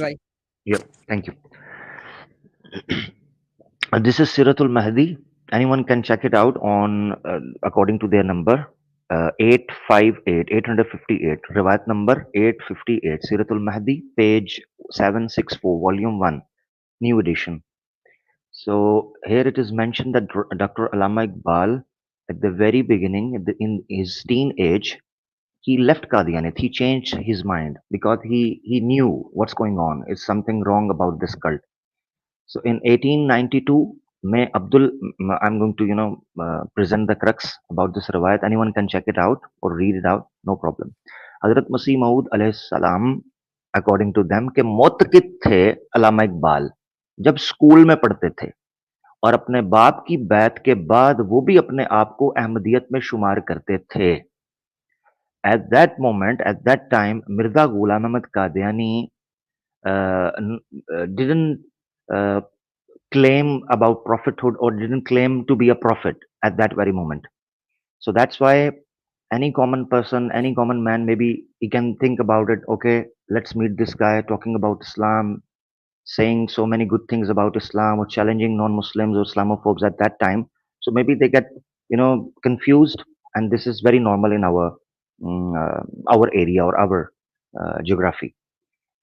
Right. Yep, thank you. This is Siratul Mahdi. Anyone can check it out on according to their number 858, 858. Riwayat number 858. Siratul Mahdi, page 764, volume 1, new edition. So here it is mentioned that Dr. Allama Iqbal, at the very beginning, in his teen age, he left Qadianiyat. He changed his mind because he knew what's going on. Is something wrong about this cult. So in 1892, May Abdul, I'm going to present the crux about this riwayat. Anyone can check it out or read it out, no problem. हजरत मसीह मऊद अलैहिस्सलाम according to them के मोतकिद थे अलामा इकबाल जब school में पढ़ते थे और अपने बाप की बैत के बाद वो भी अपने आप को अहमदियत में शुमार करते थे. At that moment, at that time, Mirza Ghulam Ahmad Qadiani didn't uh, claim about prophethood or didn't claim to be a prophet at that very moment. So that's why any common person, any common man, maybe he can think about it. Okay, let's meet this guy talking about Islam, saying so many good things about Islam or challenging non-Muslims or Islamophobes at that time. So maybe they get confused, and this is very normal in our area or our geography.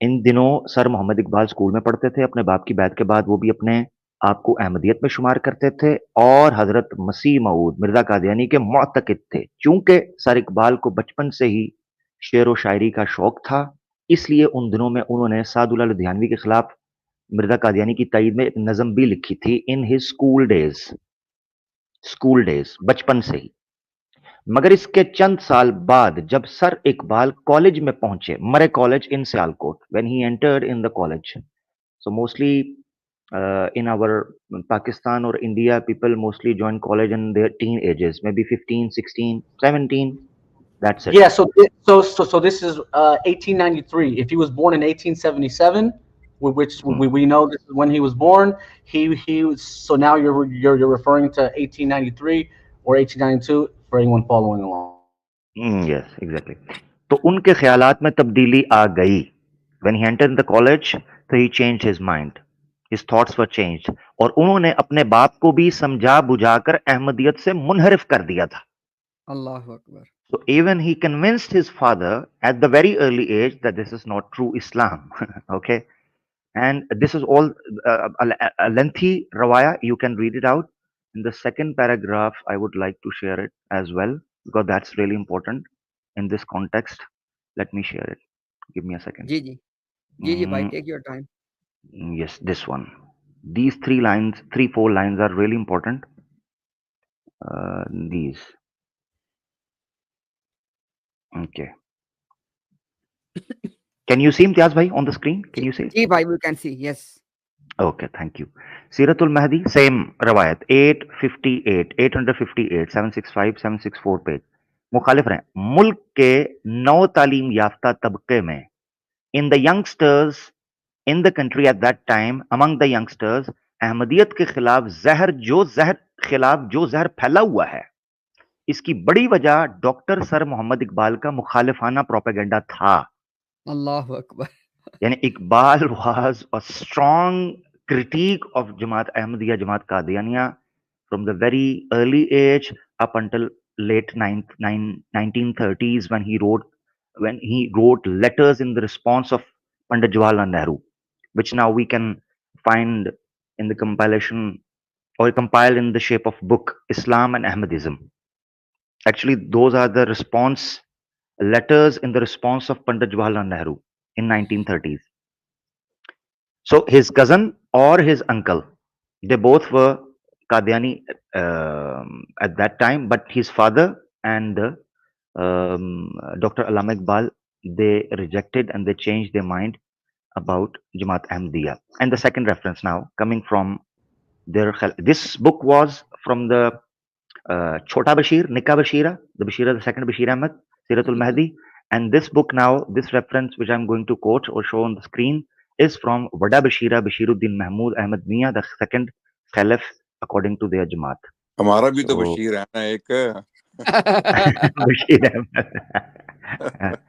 इन दिनों sir Mohammad Iqbal school में पढ़ते थे. अपने बाप की बैत के बाद वो भी अपने आप को अहमदियत में शुमार करते थे और हजरत मसीह मऊद मिर्जा कादियानी के मुअतकिद थे. चूंकि सर इकबाल को बचपन से ही शेर व शायरी का शौक था, इसलिए उन दिनों में उन्होंने सादुल्लाह लुधियानवी के खिलाफ मिर्जा कादियानी की तायद में एक नज़म भी लिखी थी इन हिज स्कूल डेज बचपन से ही. मगर इसके चंद साल बाद जब सर इकबाल कॉलेज में पहुंचे, मरे college in Sialkot, when he entered in the college. So mostly in our Pakistan or India, people mostly join college in their teen ages, maybe 15, 16, 17. That's it. Yeah, so this is 1893. If he was born in 1877, which Hmm. we know this is when he was born, he was, so now you're referring to 1893 or 1892 for anyone following along. Yes, exactly. तो उनके ख्यालात में तब्दीली आ गई. When he entered the college, so he changed his mind. His thoughts were changed. और उन्होंने अपने बाप को भी समझा बुझाकर अहमदियत से मुनहरिफ कर दिया था. Allahu Akbar. So even he convinced his father at the very early age that this is not true Islam. Okay, and this is all a lengthy rawaya. You can read it out. In the second paragraph, I would like to share it as well because that's really important in this context. Let me share it. Give me a second. जी जी जी जी भाई, Mm, take your time. yes, this one. These 3 lines, 4 lines are really important. These. Okay. Can you see Imtiaz bhai on the screen? Can you see it? जी भाई, we can see. Yes. Okay, thank you. Siratul Mahdi, same riwayat, 858, 858, 765, 764 page. मुखालिफ रहे. मुल्क के नौ तालीम याफ्ता तबके में, in the youngsters in the country at that time, among the youngsters, Ahmadiyyat के खिलाफ जो जहर फैला हुआ है, इसकी बड़ी वजह डॉक्टर सर मोहम्मद इकबाल का मुखालिफाना प्रोपेगेंडा था. Allahu Akbar. Yani Iqbal was a strong critique of Jamaat Ahmadiyya, Jamaat Qadianiyya from the very early age up until late 1930s when he wrote letters in the response of Pandit Jawaharlal Nehru, which now we can find in the compilation or compiled in the shape of book Islam and Ahmadism. Actually, those are the response letters in the response of Pandit Jawaharlal Nehru in 1930s. So his cousin or his uncle, they both were Qadiani at that time, but his father and Dr. Allama Iqbal, they rejected and they changed their mind about Jamaat Ahmadiyya. And the second reference now coming from this book was from the Chota Bashir, Nika Bashira, the second Bashir Ahmad, Siratul Mahdi. And this book now, this reference which I'm going to quote or show on the screen is from Wada Bashira, Bashiruddin Mahmud Ahmad Mia, the second Caliph according to their Jamaat. हमारा भी तो So, Bashir है ना एक. Bashir Ahmad.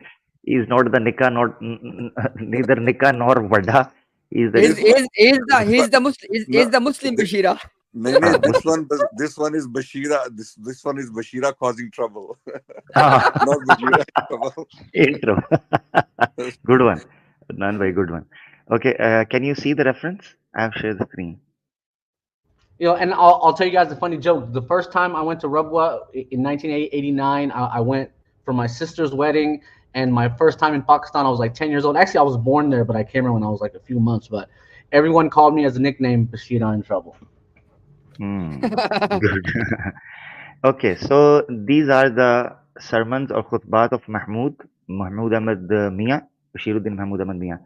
He is not the nikah, neither nikah nor wada. He is the Is This one, he's the Muslim no, is the Muslim thi- Bashira. no, no, Muslim. this one is Bashira. This one is Bashira causing trouble, Ah, not Bashira trouble. intro. Good one. Adnan bhai, good one. Okay, can you see the reference? I have shared the screen. And I'll tell you guys a funny joke. The first time I went to Rabwa in 1989, I went for my sister's wedding, and my first time in Pakistan, I was like 10 years old. Actually, I was born there, but I came here when I was like a few months. But everyone called me as a nickname, Bashira in Trouble. Good. Okay, so these are the sermons or khutbat of Mahmood Ahmad Mia, Bashiruddin Mahmood Ahmad Mia.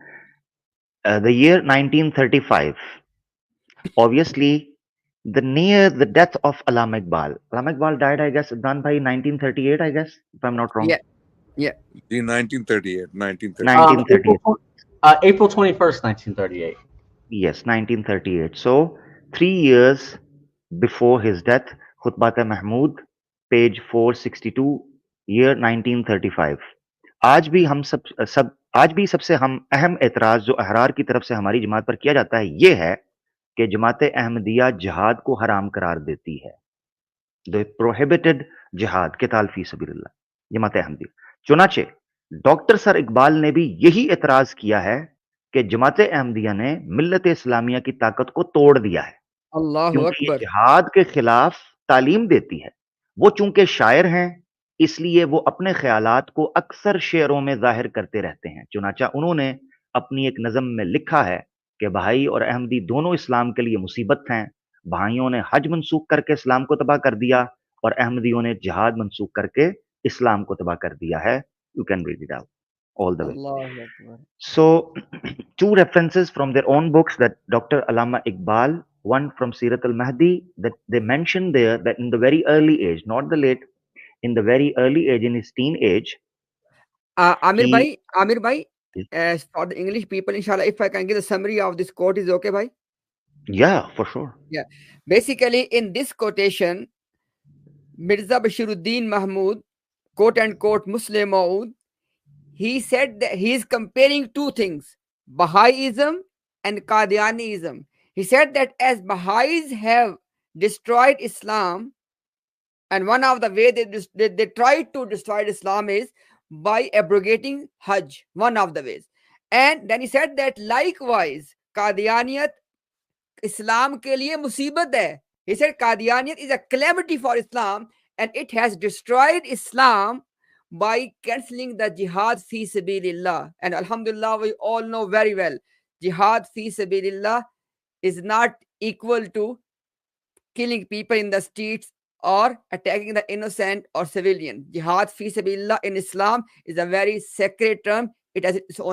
The year 1935. Obviously, near the death of Allama Iqbal. Allama Iqbal died, I guess, done by 1938, I guess, if I'm not wrong. Yeah, yeah. In 1938, 1938. 1938. April 21st, 1938. Yes, 1938. So, 3 years before his death, Khutbat Mahmud, page 462, year 1935. आज भी हम आज भी सबसे हम अहम एतराज जो अहरार की तरफ से हमारी जमात पर किया जाता है ये है कि जमात अहमदिया जिहाद को हराम करार देती है. द प्रोहिबिटेड जिहाद क़िताल फी सबीलिल्लाह, जमात अहमदिया. चुनाचे डॉक्टर सर इकबाल ने भी यही एतराज किया है कि जमात अहमदिया ने मिल्लत इस्लामिया की ताकत को तोड़ दिया है अल्लाहु क्योंकि ये अकबर। जिहाद के खिलाफ तालीम देती है. वो चूंकि शायर हैं इसलिए वो अपने ख्यालात को अक्सर शेरों में जाहिर करते रहते हैं. चुनाचा उन्होंने अपनी एक नज़म में लिखा है कि बहाई और अहमदी दोनों इस्लाम के लिए मुसीबत हैं. बहाइयों ने हज मनसूख करके इस्लाम को तबाह कर दिया और अहमदियों ने जिहाद मनसूख करके इस्लाम को तबाह कर दिया है. You can read it out all the way. अल्लाहु Akbar. So, two references from their own books that Dr. Allama Iqbal, one from Sirat al-Mahdi, that they mention there that in the very early age, not the late, in the very early age, in his teenage, Amir he, bhai, for the English people, inshallah, if I can give the summary of this quote, is okay, bhai? yeah, for sure. Yeah. Basically, in this quotation, Mirza Bashiruddin Mahmud, quote unquote Muslim Maud, he said that he is comparing two things, Baha'ism and Qadianism. He said that as Baha'is have destroyed Islam, and one of the way they tried to destroy Islam is by abrogating Hajj, one of the ways. And then he said that likewise, Qadianiyat Islam ke liye musibat hai. He said Qadianiyat is a calamity for Islam and it has destroyed Islam by cancelling the jihad fi sabilillah. And alhamdulillah, we all know very well, jihad fi sabilillah is not equal to killing people in the streets or attacking the innocent or civilian. Jihad fi sabilillah in Islam is a very sacred term. It has its own